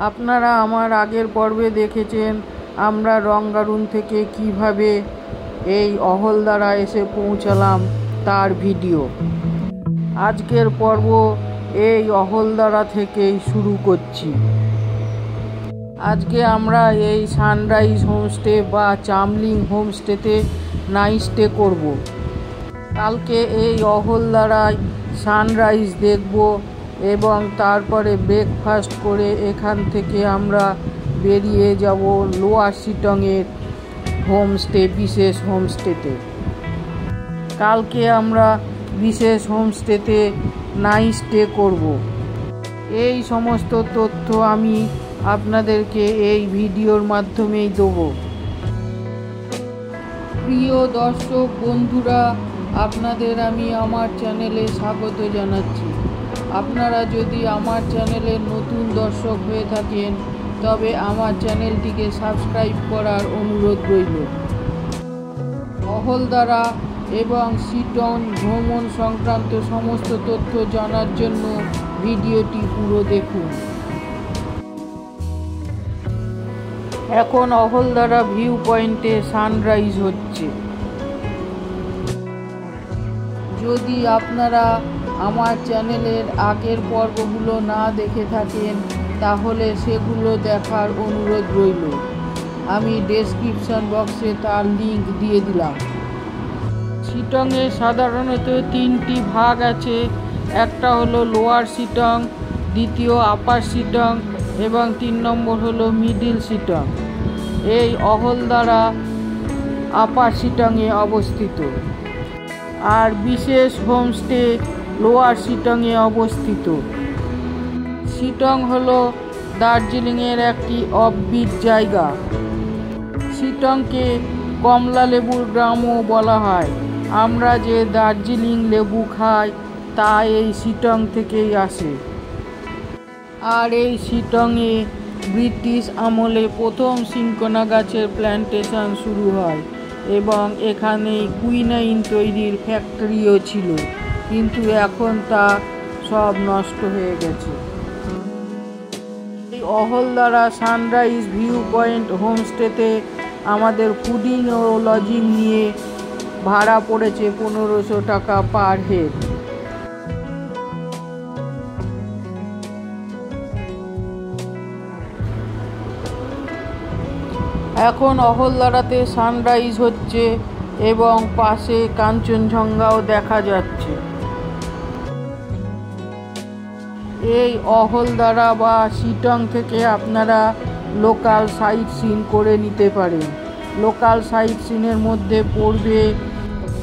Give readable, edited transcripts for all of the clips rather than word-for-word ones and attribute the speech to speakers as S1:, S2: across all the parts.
S1: আপনারা আমার আগের পর্বে দেখেছেন আমরা রঙ্গারুন থেকে কিভাবে এই অহলদারা এসে পৌঁছালাম তার ভিডিও। আজকের পর্ব এই অহলদারা থেকেই শুরু করছি। আজকে আমরা এই সানরাইজ হোমস্টে বা চামলিং হোমস্টেতে নাইট স্টে করব। কালকে এই অহলদারায় সানরাইজ দেখব এবং তারপরে ব্রেকফাস্ট করে এখান থেকে আমরা বেরিয়ে যাব লোয়ার শিটংয়ের হোমস্টে, বিশেষ হোমস্টেতে। কালকে আমরা বিশেষ হোমস্টেতে নাইট স্টে করব। এই সমস্ত তথ্য আমি আপনাদেরকে এই ভিডিওর মাধ্যমেই দেবো। প্রিয় দর্শক বন্ধুরা, আপনাদের আমি আমার চ্যানেলে স্বাগত জানাচ্ছি। আপনারা যদি আমার চ্যানেলের নতুন দর্শক হয়ে থাকেন তবে আমার চ্যানেলটিকে সাবস্ক্রাইব করার অনুরোধ রইল। অহলদারা এবং শিটং ভ্রমণ সংক্রান্ত সমস্ত তথ্য জানার জন্য ভিডিওটি পুরো দেখুন। এখন অহলদারা ভিউ পয়েন্টে সানরাইজ হচ্ছে। যদি আপনারা আমার চ্যানেলের আগের পর্বগুলো না দেখে থাকেন তাহলে সেগুলো দেখার অনুরোধ রইল। আমি ডেসক্রিপশন বক্সে তার লিংক দিয়ে দিলাম। শিটংয়ে সাধারণত তিনটি ভাগ আছে। একটা হলো লোয়ার শিটং, দ্বিতীয় আপার শিটং এবং 3 নম্বর হলো মিডিল শিটং। এই অহলদারা আপার শিটংয়ে অবস্থিত আর বিশেষ হোমস্টে লোয়ার শিটংয়ে অবস্থিত। শিটং হলো দার্জিলিংয়ের একটি অফবিট জায়গা। শিটংকে কমলা লেবুর গ্রামও বলা হয়। আমরা যে দার্জিলিং লেবু খাই তা এই শিটং থেকেই আসে। আর এই শিটংয়ে ব্রিটিশ আমলে প্রথম সিনকোনা গাছের প্ল্যান্টেশন শুরু হয় এবং এখানেই কুইনাইন তৈরির ফ্যাক্টরিও ছিল, কিন্তু এখন তা সব নষ্ট হয়ে গেছে। এই অহলদারা সানরাইজ ভিউ পয়েন্ট হোমস্টেতে আমাদের ফুডিং ও লজিং নিয়ে ভাড়া পড়েছে 1500 টাকা পার হেড। এখন অহলদারাতে সানরাইজ হচ্ছে এবং পাশে কাঞ্চনজঙ্ঘাও দেখা যাচ্ছে। এই অহলদারা বা শিটং থেকে আপনারা লোকাল সাইট সিন করে নিতে পারেন। লোকাল সাইট সিনের মধ্যে পড়বে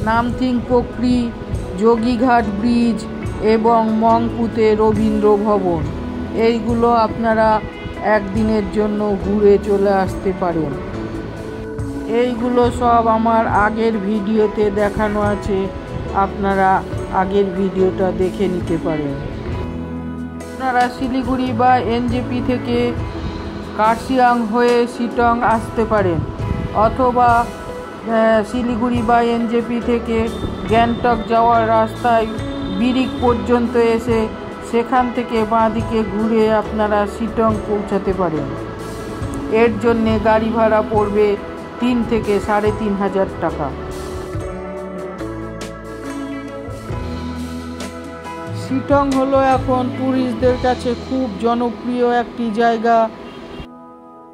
S1: নামথিং পোখরি, যোগীঘাট ব্রিজ এবং মংপুতে রবীন্দ্র ভবন। এইগুলো আপনারা একদিনের জন্য ঘুরে চলে আসতে পারেন। এইগুলো সব আমার আগের ভিডিওতে দেখানো আছে, আপনারা আগের ভিডিওটা দেখে নিতে পারেন। আপনারা শিলিগুড়ি বা এনজেপি থেকে কার্শিয়াং হয়ে শিটং আসতে পারেন, অথবা শিলিগুড়ি বা এনজেপি থেকে গ্যাংটক যাওয়ার রাস্তায় বিরিক পর্যন্ত এসে সেখান থেকে বাঁদিকে ঘুরে আপনারা শিটং পৌঁছাতে পারেন। এর জন্যে গাড়ি ভাড়া পড়বে 3 থেকে 3500 টাকা। শিটং হলো এখন ট্যুরিস্টদের কাছে খুব জনপ্রিয় একটি জায়গা।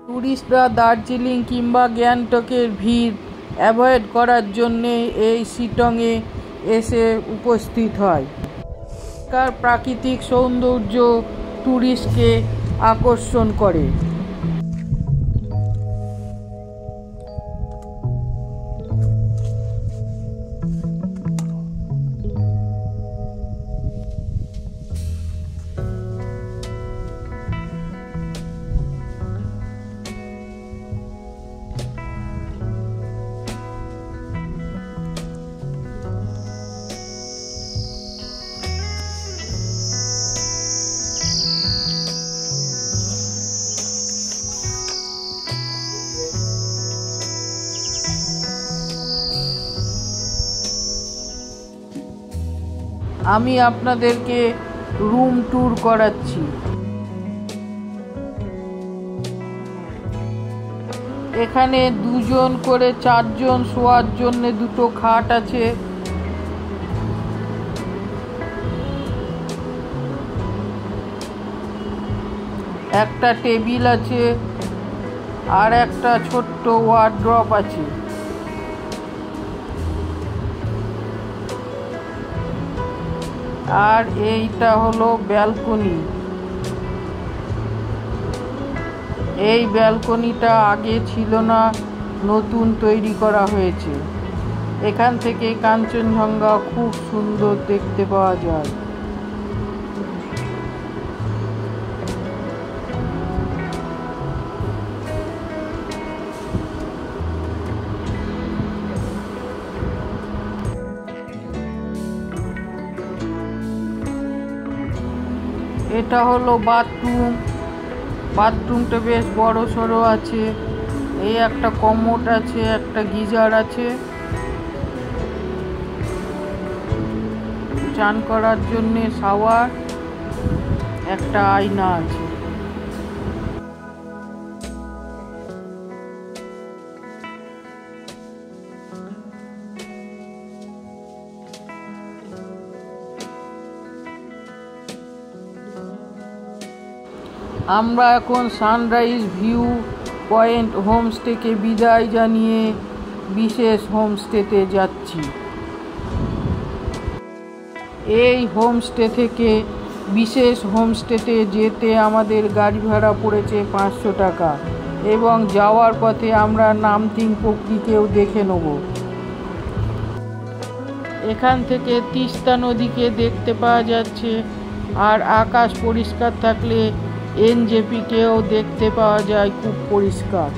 S1: ট্যুরিস্টরা দার্জিলিং কিংবা গ্যাংটকের ভিড় অ্যাভয়েড করার জন্যে এই শিটংয়ে এসে উপস্থিত হয়। এখানকার প্রাকৃতিক সৌন্দর্য ট্যুরিস্টকে আকর্ষণ করে। আমি আপনাদেরকে রুম ট্যুর করাচ্ছি। এখানে 2 জন করে 4 জন শোয়ার জন্য 2টো খাট আছে। একটা টেবিল আছে আর একটা ছোট্ট ওয়ার্ড্রপ আছে। আর এইটা হলো ব্যালকনি। এই ব্যালকনিটা আগে ছিল না, নতুন তৈরি করা হয়েছে। এখান থেকে কাঞ্চনজঙ্ঘা খুব সুন্দর দেখতে পাওয়া যায়। এটা হলো বাথরুম। বাথরুমটা বেশ বড় সড়ো আছে। এই একটা কমোড আছে, একটা গিজার আছে, চান করার জন্য শাওয়ার, একটা আয়না আছে। আমরা এখন সানরাইজ ভিউ পয়েন্ট হোমস্টেকে বিদায় জানিয়ে বিশেষ হোমস্টেতে যাচ্ছি। এই হোমস্টে থেকে বিশেষ হোমস্টেতে যেতে আমাদের গাড়ি ভাড়া পড়েছে 500 টাকা এবং যাওয়ার পথে আমরা নামথিং পোকরিকেও দেখে নেব। এখান থেকে তিস্তা নদীকে দেখতে পাওয়া যাচ্ছে আর আকাশ পরিষ্কার থাকলে এনজেপিকেও দেখতে পাওয়া যায় খুব পরিষ্কার।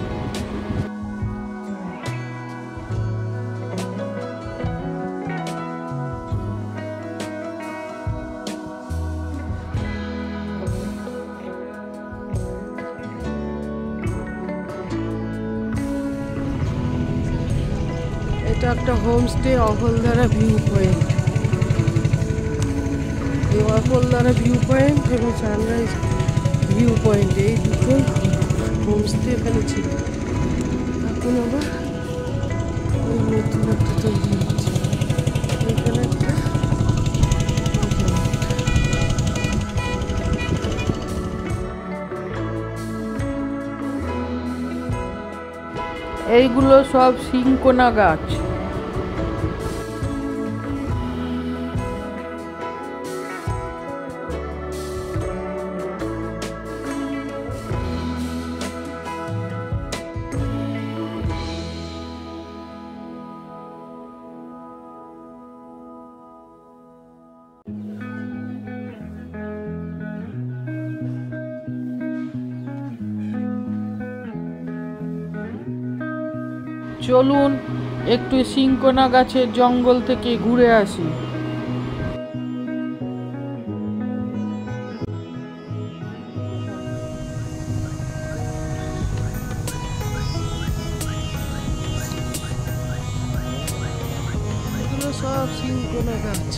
S1: এটা একটা হোমস্টে অহলদারা ভিউ পয়েন্ট। এই অহলদারা ভিউ পয়েন্ট এবং সানরাইজ ভিউ পয়েন্ট, এই দুটো হোমস্টে এখানে ছিল। এখন আবার নতুন একটা তৈরি হচ্ছে। এখানে একটা এইগুলো সব সিংকোনা গাছ। চলুন একটু সিংকোনা গাছের জঙ্গল থেকে ঘুরে আসি। এগুলো সব সিংকোনা গাছ।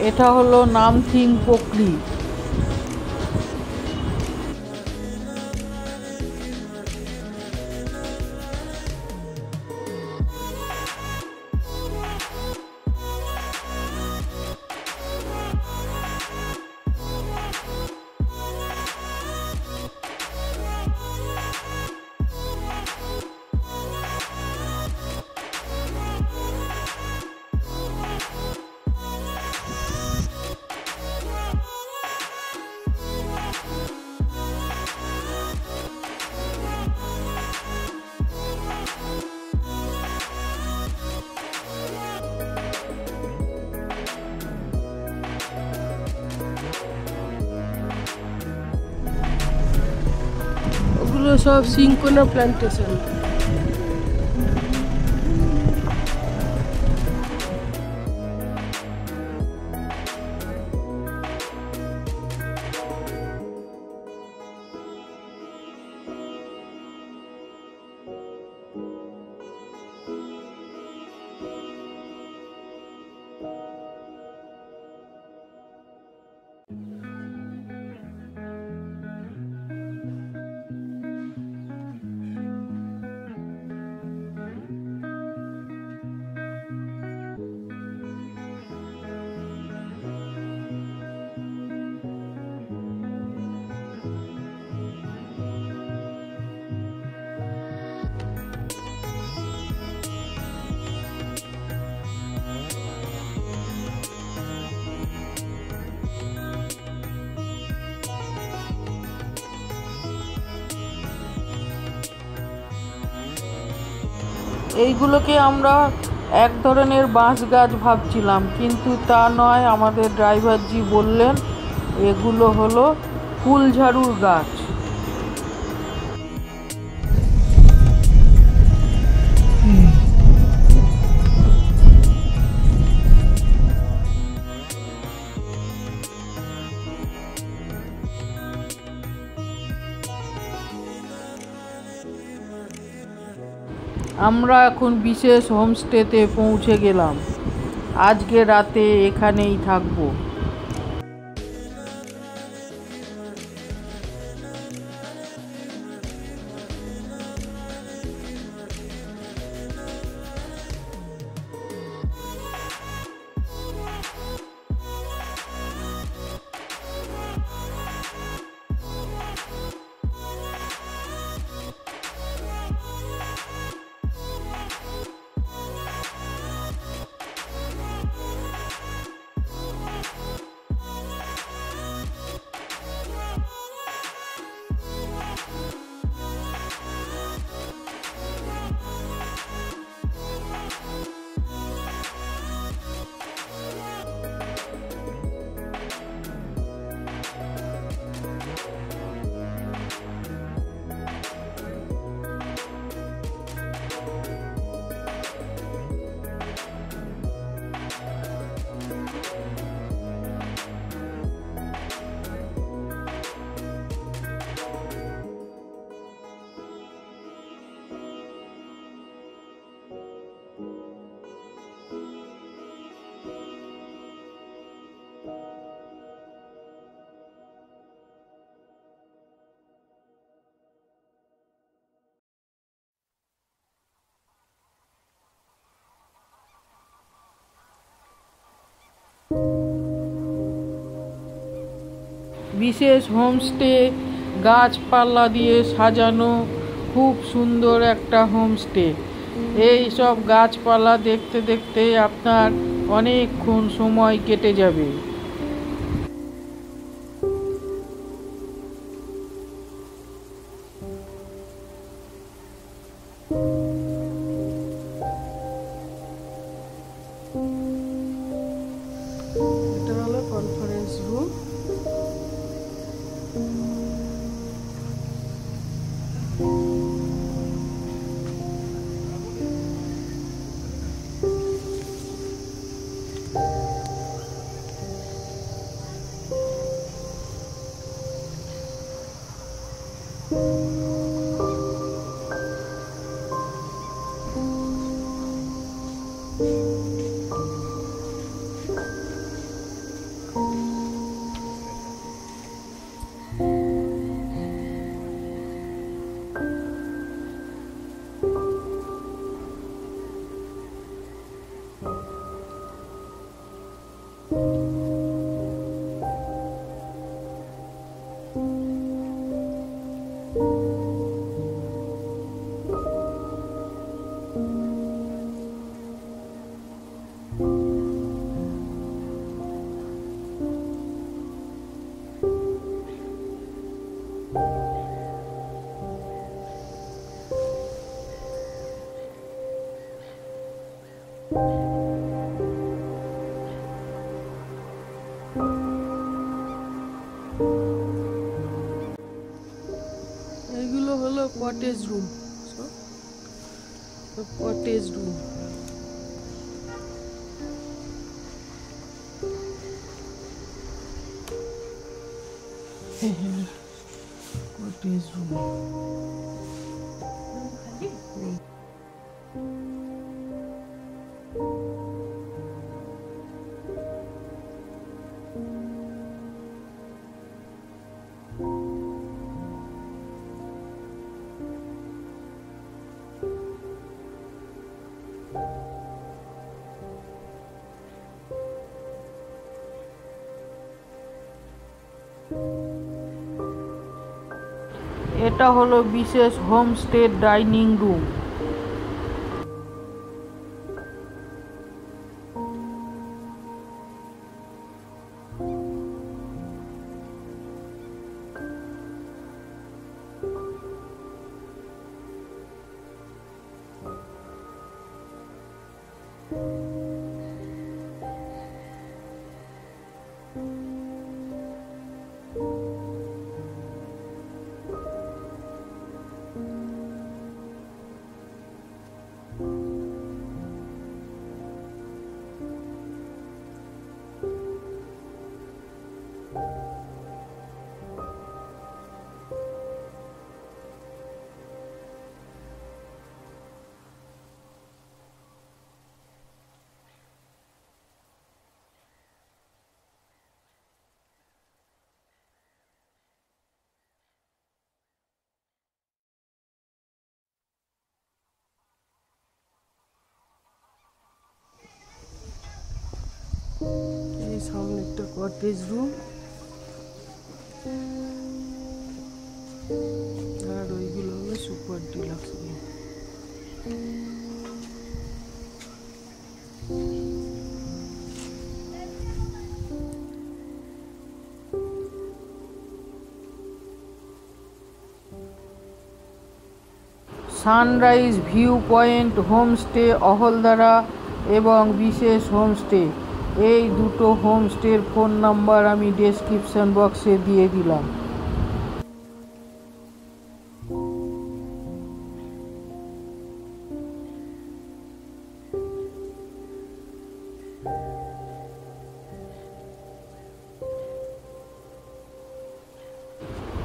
S1: এটা হলো নামথিং পোকরি।
S2: এগুলো সব সিনকোনা প্ল্যান্টেশন।
S1: এইগুলোকে আমরা এক ধরনের বাঁশ গাছ ভাবছিলাম, কিন্তু তা নয়। আমাদের ড্রাইভারজি বললেন এগুলো হলো ফুলঝাড়ুর গাছ। আমরা এখন বিশেষ হোমস্টেতে পৌঁছে গেলাম। আজকে রাতে এখানেই থাকবো। বিশেষ হোমস্টে, গাছপালা দিয়ে সাজানো, খুব সুন্দর একটা হোমস্টে। এই সব গাছপালা দেখতে দেখতে আপনার অনেকক্ষণ সময় কেটে যাবে।
S2: এটা হলো কনফারেন্স রুম। হলো cottage room. Cottage room.
S1: Cottage room. এটা হলো বিশেষ হোমস্টে ডাইনিং রুম।
S2: এই সামনে একটা কটেজ রুম, আর ওইগুলো হলো super deluxe room.
S1: Sunrise view point homestay Ahaldara এবং বিশেষ হোমস্টে, এই দুটো হোমস্টের ফোন নাম্বার আমি ডেসক্রিপশন বক্সে দিয়ে দিলাম।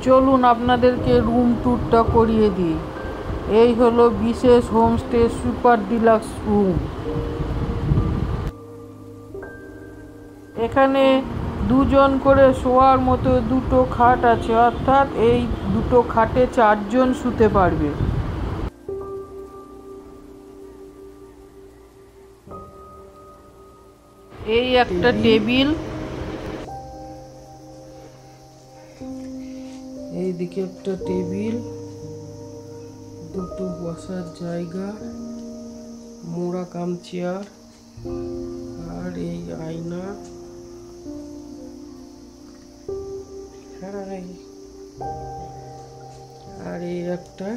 S1: চলুন আপনাদেরকে রুম ট্যুরটা করিয়ে দিই। এই হলো বিশেষ হোমস্টে সুপার ডিলাক্স রুম। এখানে দুজন করে শোয়ার মতো দুটো খাট আছে, অর্থাৎ এই দুটো খাটে 4 জন শুতে পারবে। এই একটা টেবিল,
S2: এইদিকে একটা টেবিল, দুটো বসার জায়গা, মোড়া কাম চেয়ার, আর এই আয়না, আর এই একটা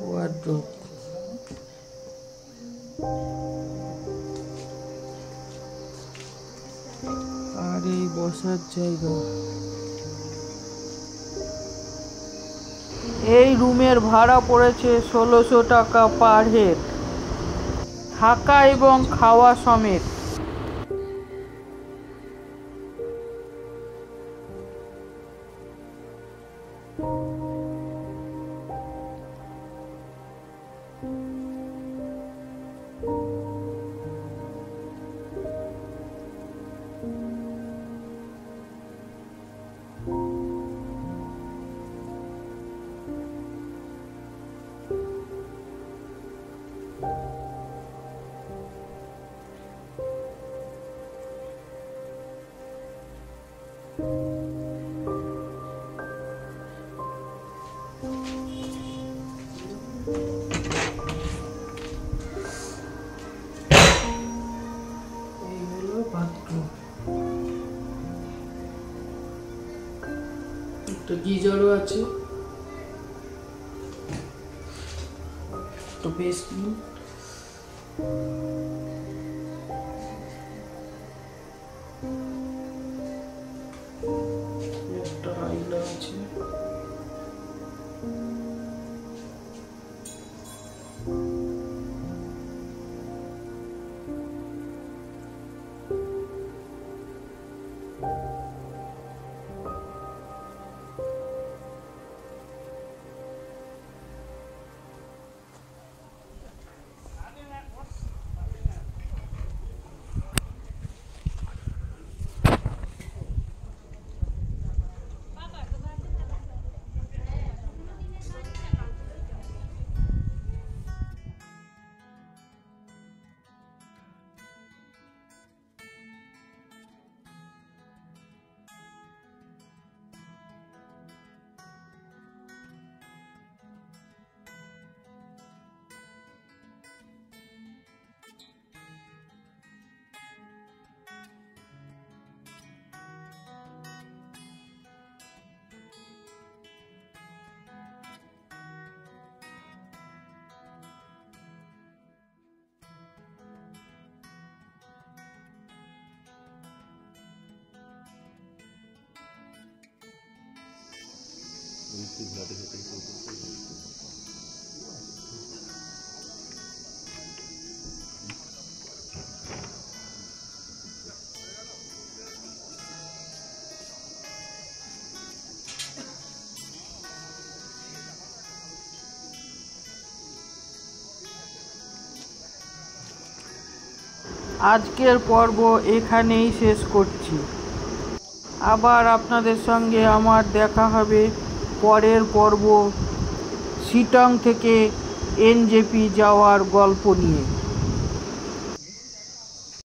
S2: ওয়ার্ড্রোব। আর এই বসার জায়গা।
S1: এই রুমের ভাড়া পড়েছে 1600 টাকা পার হেড, থাকা এবং খাওয়া সমেত।
S2: এই হলো বাথরুম। একটা গিজারও আছে, একটা বেসমেন্ট, একটা আয়না আছে।
S1: আজকের পর্ব এখানেই শেষ করছি। আবার আপনাদের সঙ্গে আমার দেখা হবে পরের পর্ব শিটং থেকে এনজেপি যাওয়ার গল্প নিয়ে।